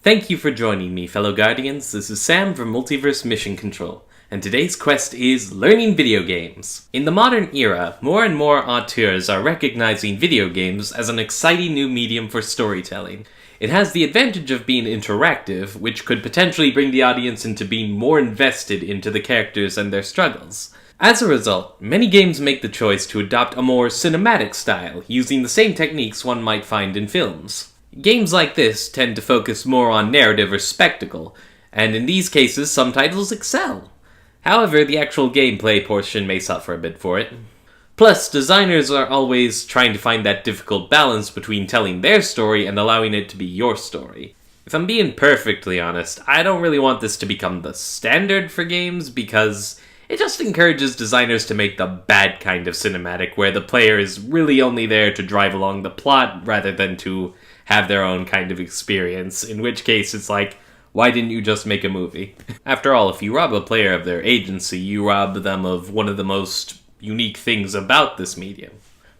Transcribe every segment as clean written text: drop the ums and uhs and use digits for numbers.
Thank you for joining me, fellow Guardians. This is Sam from Multiverse Mission Control, and today's quest is learning video games. In the modern era, more and more auteurs are recognizing video games as an exciting new medium for storytelling. It has the advantage of being interactive, which could potentially bring the audience into being more invested into the characters and their struggles. As a result, many games make the choice to adopt a more cinematic style, using the same techniques one might find in films. Games like this tend to focus more on narrative or spectacle, and in these cases some titles excel. However, the actual gameplay portion may suffer a bit for it. Plus, designers are always trying to find that difficult balance between telling their story and allowing it to be your story. If I'm being perfectly honest, I don't really want this to become the standard for games because it just encourages designers to make the bad kind of cinematic where the player is really only there to drive along the plot rather than to have their own kind of experience, in which case it's like, why didn't you just make a movie? After all, if you rob a player of their agency, you rob them of one of the most unique things about this medium.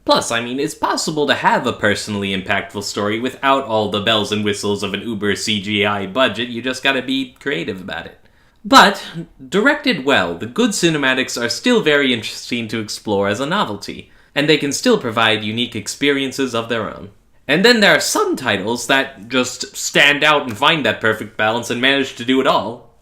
Plus, it's possible to have a personally impactful story without all the bells and whistles of an Uber CGI budget, you just gotta be creative about it. But, directed well, the good cinematics are still very interesting to explore as a novelty, and they can still provide unique experiences of their own. And then there are some titles that just stand out and find that perfect balance and manage to do it all.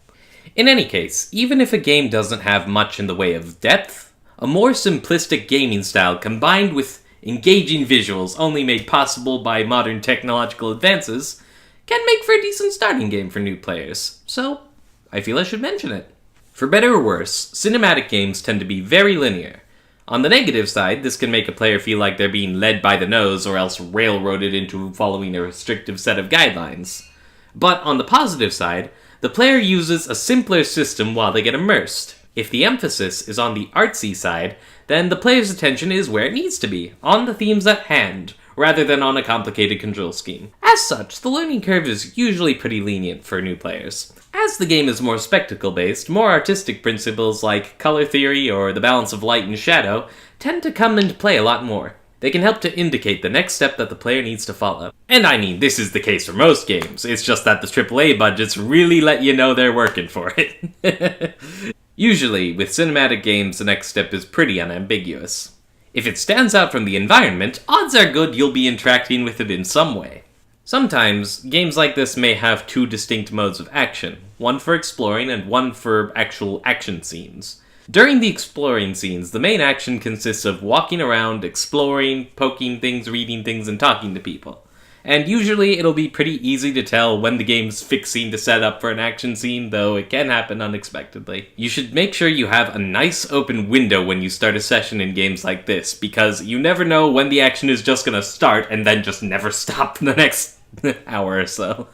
In any case, even if a game doesn't have much in the way of depth, a more simplistic gaming style combined with engaging visuals only made possible by modern technological advances can make for a decent starting game for new players, so I feel I should mention it. For better or worse, cinematic games tend to be very linear. On the negative side, this can make a player feel like they're being led by the nose or else railroaded into following a restrictive set of guidelines. But on the positive side, the player uses a simpler system while they get immersed. If the emphasis is on the artsy side, then the player's attention is where it needs to be, on the themes at hand, rather than on a complicated control scheme. As such, the learning curve is usually pretty lenient for new players. As the game is more spectacle-based, more artistic principles like color theory or the balance of light and shadow tend to come into play a lot more. They can help to indicate the next step that the player needs to follow. And this is the case for most games, it's just that the AAA budgets really let you know they're working for it. Usually, with cinematic games, the next step is pretty unambiguous. If it stands out from the environment, odds are good you'll be interacting with it in some way. Sometimes, games like this may have two distinct modes of action, one for exploring and one for actual action scenes. During the exploring scenes, the main action consists of walking around, exploring, poking things, reading things, and talking to people. And usually it'll be pretty easy to tell when the game's fixing to set up for an action scene, though it can happen unexpectedly. You should make sure you have a nice open window when you start a session in games like this, because you never know when the action is just gonna start and then just never stop the next hour or so.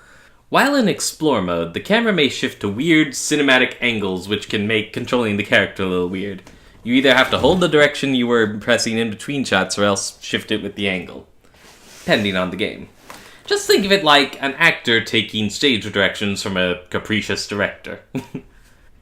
While in Explore mode, the camera may shift to weird cinematic angles which can make controlling the character a little weird. You either have to hold the direction you were pressing in between shots or else shift it with the angle, depending on the game. Just think of it like an actor taking stage directions from a capricious director.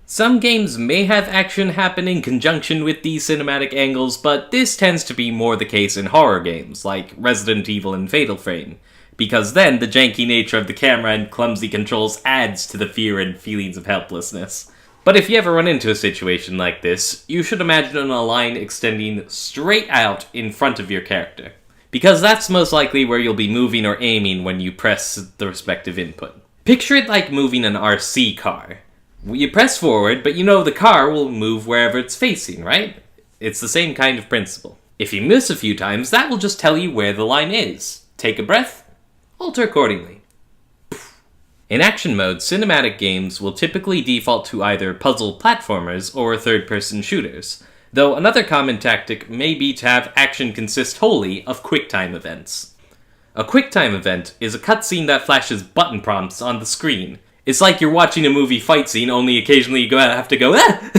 Some games may have action happen in conjunction with these cinematic angles, but this tends to be more the case in horror games, like Resident Evil and Fatal Frame, because then the janky nature of the camera and clumsy controls adds to the fear and feelings of helplessness. But if you ever run into a situation like this, you should imagine a line extending straight out in front of your character, because that's most likely where you'll be moving or aiming when you press the respective input. Picture it like moving an RC car. You press forward, but you know the car will move wherever it's facing, right? It's the same kind of principle. If you miss a few times, that will just tell you where the line is. Take a breath, alter accordingly. In action mode, cinematic games will typically default to either puzzle platformers or third-person shooters, though another common tactic may be to have action consist wholly of QuickTime events. A QuickTime event is a cutscene that flashes button prompts on the screen. It's like you're watching a movie fight scene, only occasionally you have to go, ah!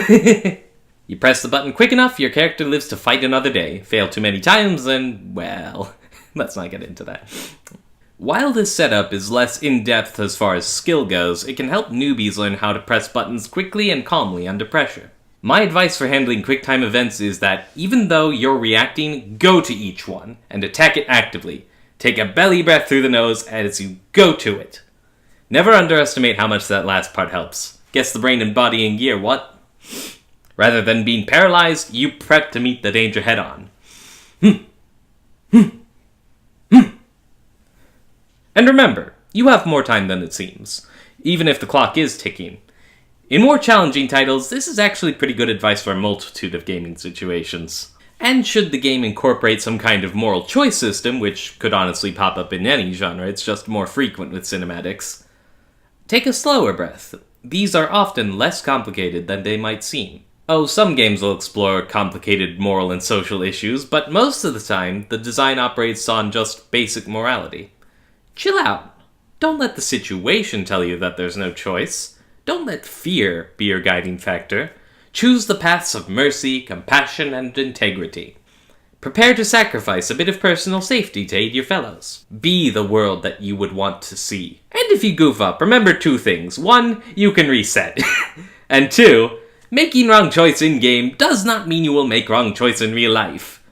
You press the button quick enough, your character lives to fight another day. Fail too many times, and, well, let's not get into that. While this setup is less in-depth as far as skill goes, it can help newbies learn how to press buttons quickly and calmly under pressure. My advice for handling QuickTime events is that, even though you're reacting, go to each one, and attack it actively. Take a belly breath through the nose as you go to it. Never underestimate how much that last part helps. Gets the brain and body in gear, what? Rather than being paralyzed, you prep to meet the danger head on. And remember, you have more time than it seems, even if the clock is ticking. In more challenging titles, this is actually pretty good advice for a multitude of gaming situations. And should the game incorporate some kind of moral choice system, which could honestly pop up in any genre, it's just more frequent with cinematics, take a slower breath. These are often less complicated than they might seem. Oh, some games will explore complicated moral and social issues, but most of the time, the design operates on just basic morality. Chill out. Don't let the situation tell you that there's no choice. Don't let fear be your guiding factor. Choose the paths of mercy, compassion, and integrity. Prepare to sacrifice a bit of personal safety to aid your fellows. Be the world that you would want to see. And if you goof up, remember two things. One, you can reset. And two, making wrong choice in-game does not mean you will make wrong choice in real life.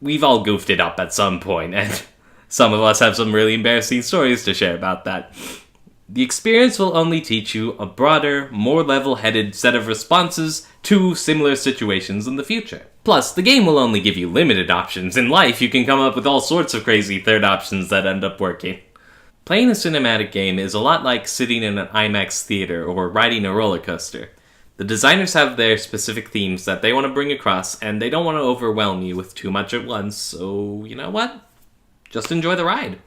We've all goofed it up at some point, and some of us have some really embarrassing stories to share about that. The experience will only teach you a broader, more level-headed set of responses to similar situations in the future. Plus, the game will only give you limited options. In life, you can come up with all sorts of crazy third options that end up working. Playing a cinematic game is a lot like sitting in an IMAX theater or riding a roller coaster. The designers have their specific themes that they want to bring across, and they don't want to overwhelm you with too much at once, so you know what? Just enjoy the ride.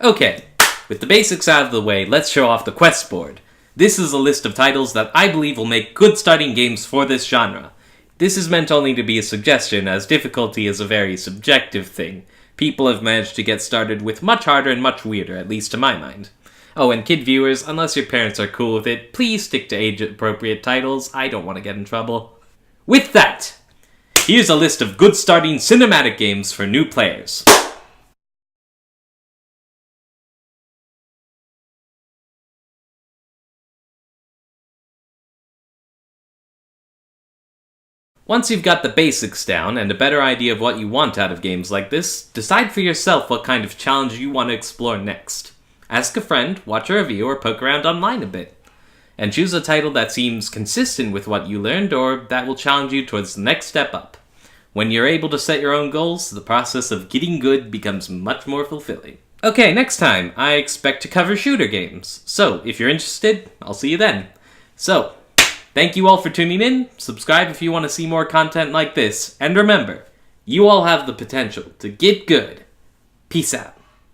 Okay. With the basics out of the way, let's show off the quest board. This is a list of titles that I believe will make good starting games for this genre. This is meant only to be a suggestion, as difficulty is a very subjective thing. People have managed to get started with much harder and much weirder, at least to my mind. Oh, and kid viewers, unless your parents are cool with it, please stick to age-appropriate titles. I don't want to get in trouble. With that, here's a list of good starting cinematic games for new players. Once you've got the basics down and a better idea of what you want out of games like this, decide for yourself what kind of challenge you want to explore next. Ask a friend, watch a review, or poke around online a bit. And choose a title that seems consistent with what you learned or that will challenge you towards the next step up. When you're able to set your own goals, the process of getting good becomes much more fulfilling. Okay, next time, I expect to cover shooter games. So, if you're interested, I'll see you then. So, thank you all for tuning in, subscribe if you want to see more content like this, and remember, you all have the potential to get good. Peace out.